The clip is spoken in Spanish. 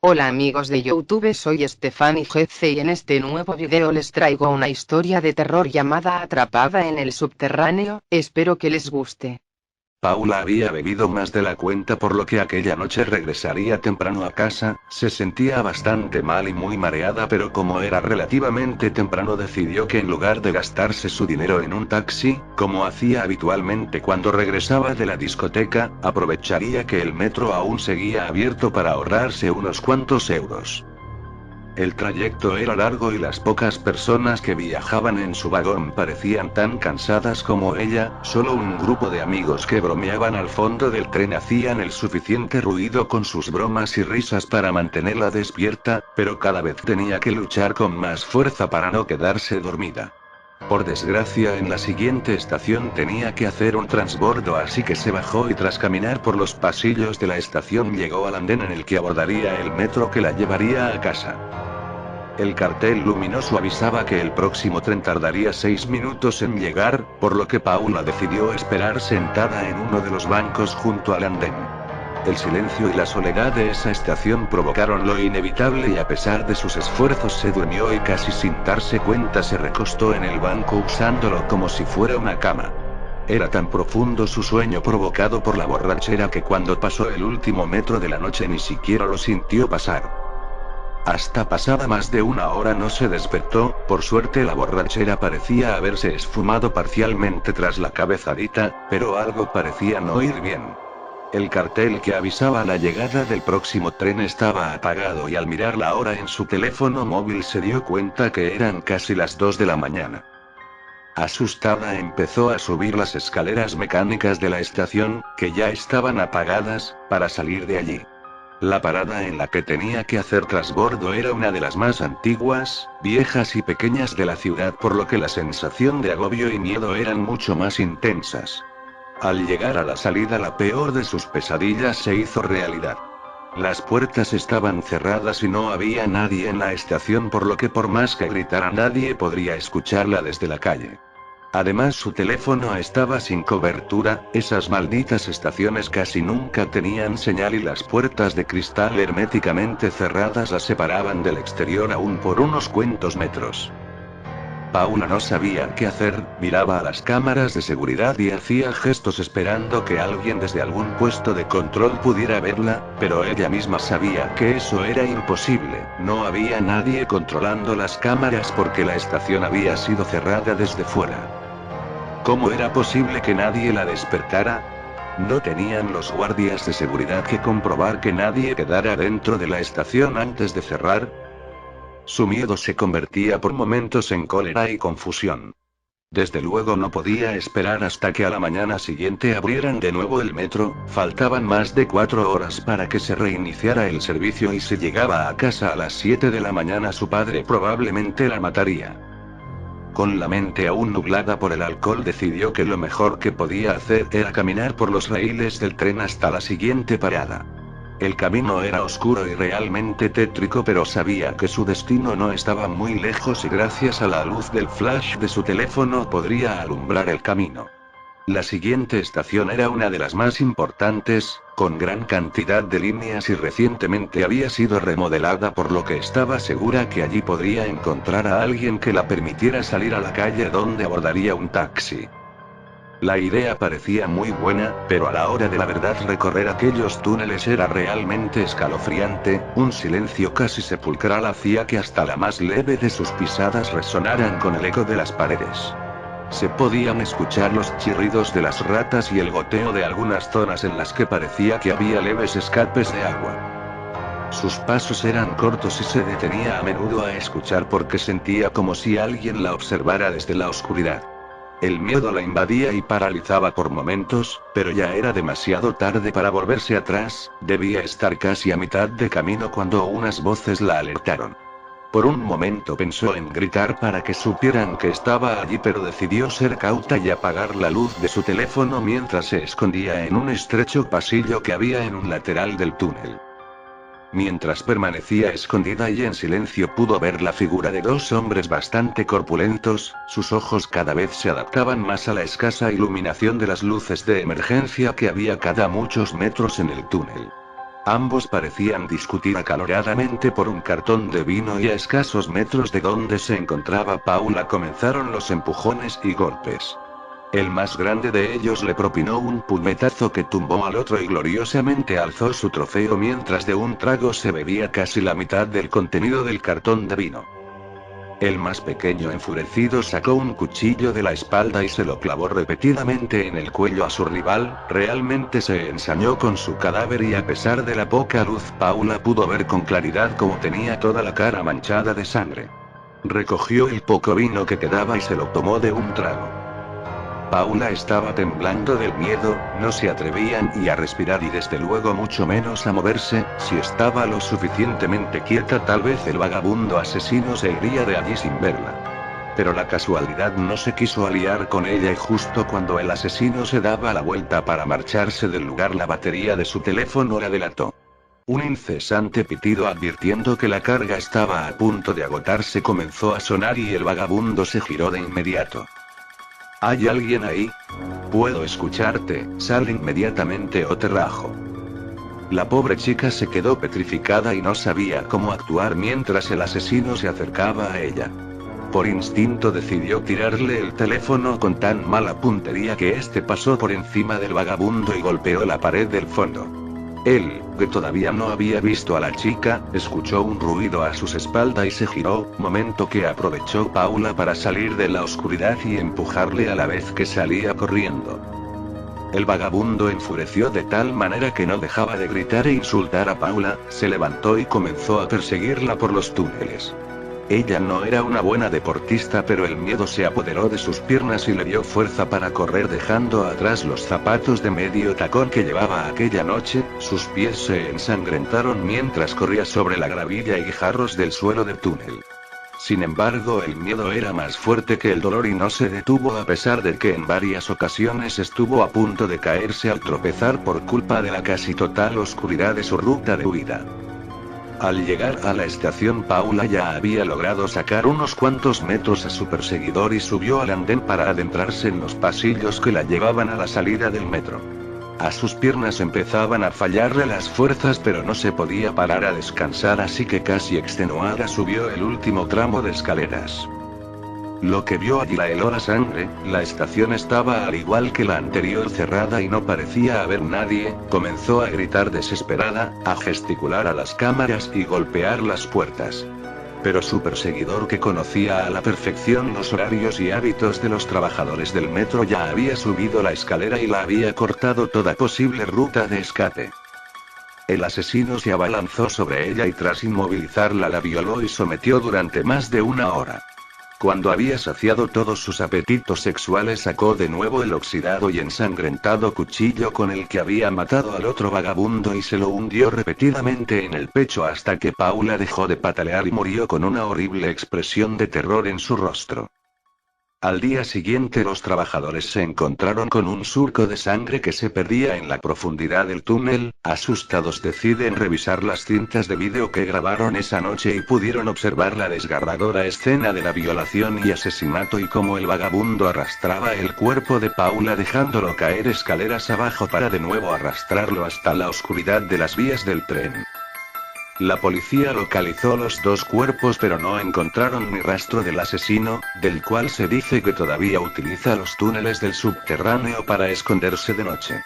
Hola amigos de YouTube, soy Stephanie GC y en este nuevo video les traigo una historia de terror llamada Atrapada en el subterráneo. Espero que les guste. Paula había bebido más de la cuenta por lo que aquella noche regresaría temprano a casa. Se sentía bastante mal y muy mareada, pero como era relativamente temprano decidió que en lugar de gastarse su dinero en un taxi, como hacía habitualmente cuando regresaba de la discoteca, aprovecharía que el metro aún seguía abierto para ahorrarse unos cuantos euros. El trayecto era largo y las pocas personas que viajaban en su vagón parecían tan cansadas como ella. Solo un grupo de amigos que bromeaban al fondo del tren hacían el suficiente ruido con sus bromas y risas para mantenerla despierta, pero cada vez tenía que luchar con más fuerza para no quedarse dormida. Por desgracia, en la siguiente estación tenía que hacer un transbordo, así que se bajó y tras caminar por los pasillos de la estación llegó al andén en el que abordaría el metro que la llevaría a casa. El cartel luminoso avisaba que el próximo tren tardaría 6 minutos en llegar, por lo que Paula decidió esperar sentada en uno de los bancos junto al andén. El silencio y la soledad de esa estación provocaron lo inevitable y a pesar de sus esfuerzos se durmió y casi sin darse cuenta se recostó en el banco usándolo como si fuera una cama. Era tan profundo su sueño provocado por la borrachera que cuando pasó el último metro de la noche ni siquiera lo sintió pasar. Hasta pasada más de una hora no se despertó. Por suerte la borrachera parecía haberse esfumado parcialmente tras la cabezadita, pero algo parecía no ir bien. El cartel que avisaba la llegada del próximo tren estaba apagado y al mirar la hora en su teléfono móvil se dio cuenta que eran casi las 2 de la mañana. Asustada empezó a subir las escaleras mecánicas de la estación, que ya estaban apagadas, para salir de allí. La parada en la que tenía que hacer transbordo era una de las más antiguas, viejas y pequeñas de la ciudad, por lo que la sensación de agobio y miedo eran mucho más intensas. Al llegar a la salida, la peor de sus pesadillas se hizo realidad. Las puertas estaban cerradas y no había nadie en la estación, por lo que por más que gritara nadie podría escucharla desde la calle. Además su teléfono estaba sin cobertura. Esas malditas estaciones casi nunca tenían señal y las puertas de cristal herméticamente cerradas la separaban del exterior aún por unos cuantos metros. Paula no sabía qué hacer, miraba a las cámaras de seguridad y hacía gestos esperando que alguien desde algún puesto de control pudiera verla, pero ella misma sabía que eso era imposible. No había nadie controlando las cámaras porque la estación había sido cerrada desde fuera. ¿Cómo era posible que nadie la despertara? ¿No tenían los guardias de seguridad que comprobar que nadie quedara dentro de la estación antes de cerrar? Su miedo se convertía por momentos en cólera y confusión. Desde luego no podía esperar hasta que a la mañana siguiente abrieran de nuevo el metro. Faltaban más de 4 horas para que se reiniciara el servicio y si llegaba a casa a las 7 de la mañana su padre probablemente la mataría. Con la mente aún nublada por el alcohol decidió que lo mejor que podía hacer era caminar por los raíles del tren hasta la siguiente parada. El camino era oscuro y realmente tétrico, pero sabía que su destino no estaba muy lejos y gracias a la luz del flash de su teléfono podría alumbrar el camino. La siguiente estación era una de las más importantes, con gran cantidad de líneas y recientemente había sido remodelada, por lo que estaba segura que allí podría encontrar a alguien que la permitiera salir a la calle donde abordaría un taxi. La idea parecía muy buena, pero a la hora de la verdad recorrer aquellos túneles era realmente escalofriante. Un silencio casi sepulcral hacía que hasta la más leve de sus pisadas resonaran con el eco de las paredes. Se podían escuchar los chirridos de las ratas y el goteo de algunas zonas en las que parecía que había leves escapes de agua. Sus pasos eran cortos y se detenía a menudo a escuchar porque sentía como si alguien la observara desde la oscuridad. El miedo la invadía y paralizaba por momentos, pero ya era demasiado tarde para volverse atrás. Debía estar casi a mitad de camino cuando unas voces la alertaron. Por un momento pensó en gritar para que supieran que estaba allí, pero decidió ser cauta y apagar la luz de su teléfono mientras se escondía en un estrecho pasillo que había en un lateral del túnel. Mientras permanecía escondida y en silencio pudo ver la figura de dos hombres bastante corpulentos. Sus ojos cada vez se adaptaban más a la escasa iluminación de las luces de emergencia que había cada muchos metros en el túnel. Ambos parecían discutir acaloradamente por un cartón de vino y a escasos metros de donde se encontraba Paula comenzaron los empujones y golpes. El más grande de ellos le propinó un puñetazo que tumbó al otro y gloriosamente alzó su trofeo mientras de un trago se bebía casi la mitad del contenido del cartón de vino. El más pequeño enfurecido sacó un cuchillo de la espalda y se lo clavó repetidamente en el cuello a su rival, realmente se ensañó con su cadáver y a pesar de la poca luz Paula pudo ver con claridad cómo tenía toda la cara manchada de sangre. Recogió el poco vino que quedaba y se lo tomó de un trago. Paula estaba temblando del miedo, no se atrevía ni a respirar y desde luego mucho menos a moverse. Si estaba lo suficientemente quieta tal vez el vagabundo asesino se iría de allí sin verla. Pero la casualidad no se quiso aliar con ella y justo cuando el asesino se daba la vuelta para marcharse del lugar la batería de su teléfono la delató. Un incesante pitido advirtiendo que la carga estaba a punto de agotarse comenzó a sonar y el vagabundo se giró de inmediato. ¿Hay alguien ahí? Puedo escucharte, sal inmediatamente o te rajo. La pobre chica se quedó petrificada y no sabía cómo actuar mientras el asesino se acercaba a ella. Por instinto decidió tirarle el teléfono con tan mala puntería que este pasó por encima del vagabundo y golpeó la pared del fondo. Él, que todavía no había visto a la chica, escuchó un ruido a sus espaldas y se giró, momento que aprovechó Paula para salir de la oscuridad y empujarle a la vez que salía corriendo. El vagabundo enfureció de tal manera que no dejaba de gritar e insultar a Paula, se levantó y comenzó a perseguirla por los túneles. Ella no era una buena deportista pero el miedo se apoderó de sus piernas y le dio fuerza para correr dejando atrás los zapatos de medio tacón que llevaba aquella noche, sus pies se ensangrentaron mientras corría sobre la gravilla y guijarros del suelo del túnel. Sin embargo el miedo era más fuerte que el dolor y no se detuvo a pesar de que en varias ocasiones estuvo a punto de caerse al tropezar por culpa de la casi total oscuridad de su ruta de huida. Al llegar a la estación Paula ya había logrado sacar unos cuantos metros a su perseguidor y subió al andén para adentrarse en los pasillos que la llevaban a la salida del metro. A sus piernas empezaban a fallarle las fuerzas pero no se podía parar a descansar así que casi extenuada subió el último tramo de escaleras. Lo que vio allí la heló la sangre, la estación estaba al igual que la anterior cerrada y no parecía haber nadie, comenzó a gritar desesperada, a gesticular a las cámaras y golpear las puertas. Pero su perseguidor que conocía a la perfección los horarios y hábitos de los trabajadores del metro ya había subido la escalera y la había cortado toda posible ruta de escape. El asesino se abalanzó sobre ella y tras inmovilizarla la violó y sometió durante más de una hora. Cuando había saciado todos sus apetitos sexuales sacó de nuevo el oxidado y ensangrentado cuchillo con el que había matado al otro vagabundo y se lo hundió repetidamente en el pecho hasta que Paula dejó de patalear y murió con una horrible expresión de terror en su rostro. Al día siguiente los trabajadores se encontraron con un surco de sangre que se perdía en la profundidad del túnel, asustados deciden revisar las cintas de vídeo que grabaron esa noche y pudieron observar la desgarradora escena de la violación y asesinato y cómo el vagabundo arrastraba el cuerpo de Paula dejándolo caer escaleras abajo para de nuevo arrastrarlo hasta la oscuridad de las vías del tren. La policía localizó los dos cuerpos pero no encontraron ni rastro del asesino, del cual se dice que todavía utiliza los túneles del subterráneo para esconderse de noche.